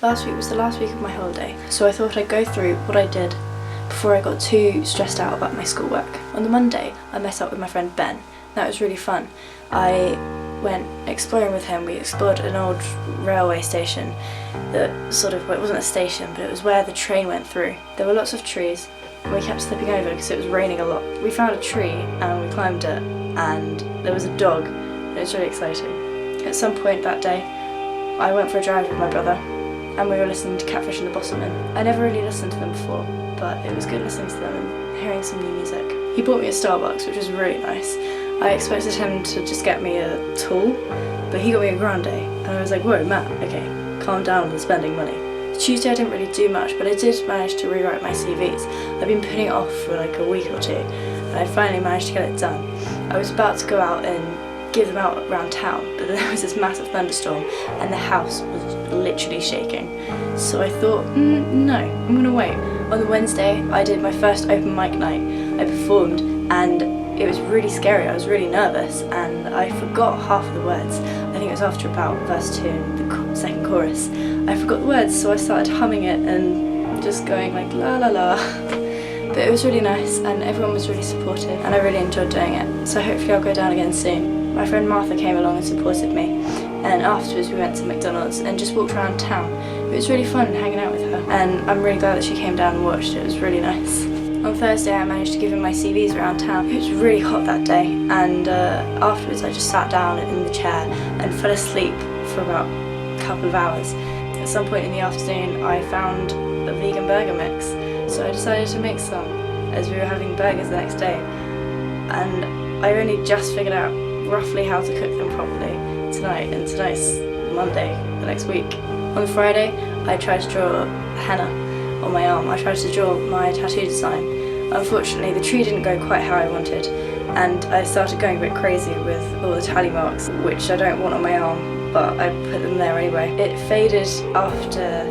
Last week was the last week of my holiday, so I thought I'd go through what I did before I got too stressed out about my schoolwork. On the Monday, I met up with my friend Ben. That was really fun. I went exploring with him. We explored an old railway station that well, it wasn't a station, but it was where the train went through. There were lots of trees, and we kept slipping over because it was raining a lot. We found a tree and we climbed it, and there was a dog. It was really exciting. At some point that day, I went for a drive with my brother, and we were listening to Catfish and the Bossman. I never really listened to them before, but it was good listening to them and hearing some new music. He bought me a Starbucks, which was really nice. I expected him to just get me a tall, but he got me a grande, and I was like, whoa, Matt, okay, calm down on the spending money. Tuesday I didn't really do much, but I did manage to rewrite my CVs. I've been putting it off for like a week or two, and I finally managed to get it done. I was about to go out and give them out around town, but then there was this massive thunderstorm, and the house was literally shaking. So I thought, no, I'm gonna wait. On the Wednesday, I did my first open mic night. I performed, and it was really scary. I was really nervous, and I forgot half of the words. I think it was after about verse 2 and the second chorus. I forgot the words, so I started humming it and just going like la la la. But it was really nice, and everyone was really supportive, and I really enjoyed doing it. So hopefully I'll go down again soon. My friend Martha came along and supported me, and afterwards we went to McDonald's and just walked around town. It was really fun hanging out with her, and I'm really glad that she came down and watched. It was really nice. On Thursday I managed to give him my CVs around town. It was really hot that day, and afterwards I just sat down in the chair and fell asleep for about a couple of hours. At some point in the afternoon I found a vegan burger mix, so I decided to make some as we were having burgers the next day, and I only just figured out roughly how to cook them properly tonight, and tonight's Monday, the next week. On Friday I tried to draw henna on my arm. I tried to draw my tattoo design. Unfortunately the tree didn't go quite how I wanted, and I started going a bit crazy with all the tally marks, which I don't want on my arm, but I put them there anyway. It faded after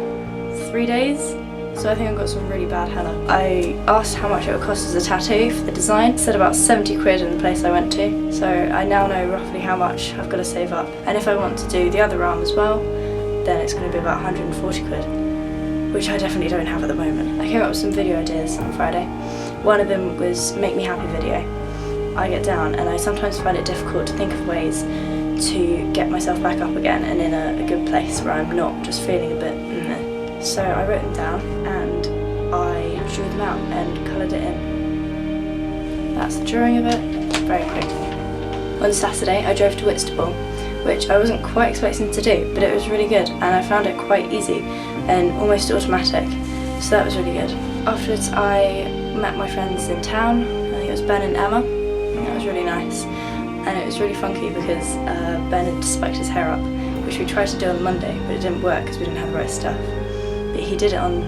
3 days, so I think I've got some really bad henna. I asked how much it would cost as a tattoo for the design. It said about 70 quid in the place I went to, so I now know roughly how much I've got to save up. And if I want to do the other arm as well, then it's going to be about 140 quid, which I definitely don't have at the moment. I came up with some video ideas on Friday. One of them was make me happy video. I get down and I sometimes find it difficult to think of ways to get myself back up again and in a good place where I'm not just feeling a bit meh. So I wrote them down and I drew them out and coloured it in. That's the drawing of it, very quick. On Saturday I drove to Whitstable, which I wasn't quite expecting to do, but it was really good, and I found it quite easy and almost automatic, so that was really good. Afterwards I met my friends in town. I think it was Ben and Emma, and that was really nice, and it was really funky because Ben had spiked his hair up, which we tried to do on the Monday, but it didn't work because we didn't have the right stuff. But he did it on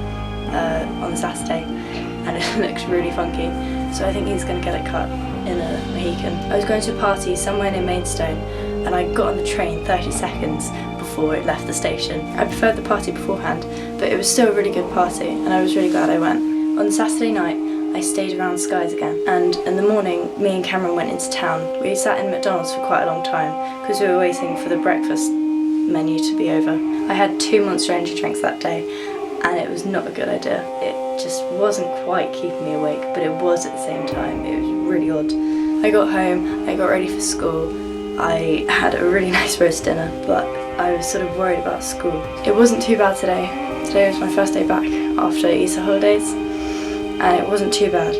the Saturday, and it looked really funky, so I think he's going to get it cut in a Mohican. I was going to a party somewhere near Maidstone, and I got on the train 30 seconds before it left the station. I preferred the party beforehand, but it was still a really good party, and I was really glad I went. On Saturday night, I stayed around Skies again, and in the morning, me and Cameron went into town. We sat in McDonald's for quite a long time, because we were waiting for the breakfast menu to be over. I had 2 Monster Energy drinks that day, and it was not a good idea. It just wasn't quite keeping me awake, but it was at the same time. It was really odd. I got home, I got ready for school. I had a really nice roast dinner, but I was sort of worried about school. It wasn't too bad today. Today was my first day back after Easter holidays, and it wasn't too bad.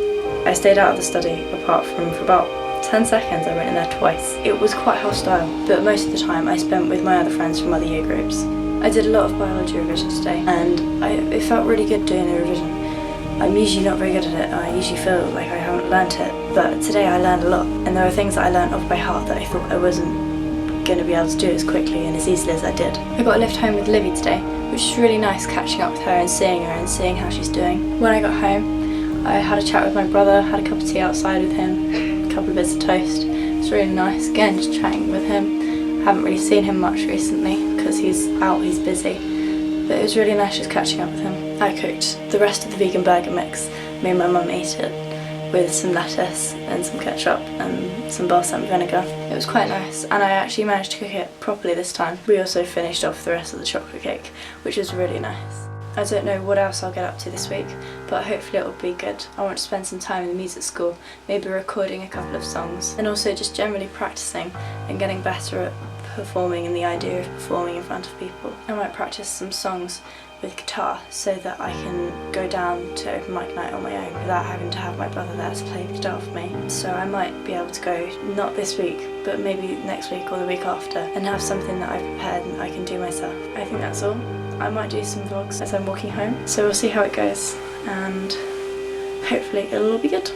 I stayed out of the study, apart from for about 10 seconds. I went in there twice. It was quite hostile, but most of the time I spent with my other friends from other year groups. I did a lot of biology revision today, and it felt really good doing the revision. I'm usually not very good at it. I usually feel like I haven't learnt it, but today I learned a lot, and there were things that I learnt off by heart that I thought I wasn't going to be able to do as quickly and as easily as I did. I got a lift home with Livy today, which was really nice, catching up with her and seeing how she's doing. When I got home, I had a chat with my brother, had a cup of tea outside with him, a couple of bits of toast. It was really nice, again just chatting with him. I haven't really seen him much recently because he's out, he's busy, but it was really nice just catching up with him. I cooked the rest of the vegan burger mix. Me and my mum ate it, with some lettuce and some ketchup and some balsamic vinegar. It was quite nice, and I actually managed to cook it properly this time. We also finished off the rest of the chocolate cake, which was really nice. I don't know what else I'll get up to this week, but hopefully it will be good. I want to spend some time in the music school, maybe recording a couple of songs, and also just generally practicing and getting better at performing and the idea of performing in front of people. I might practice some songs with guitar so that I can go down to open mic night on my own without having to have my brother there to play the guitar for me. So I might be able to go, not this week, but maybe next week or the week after, and have something that I've prepared and I can do myself. I think that's all. I might do some vlogs as I'm walking home, so we'll see how it goes, and hopefully it'll all be good.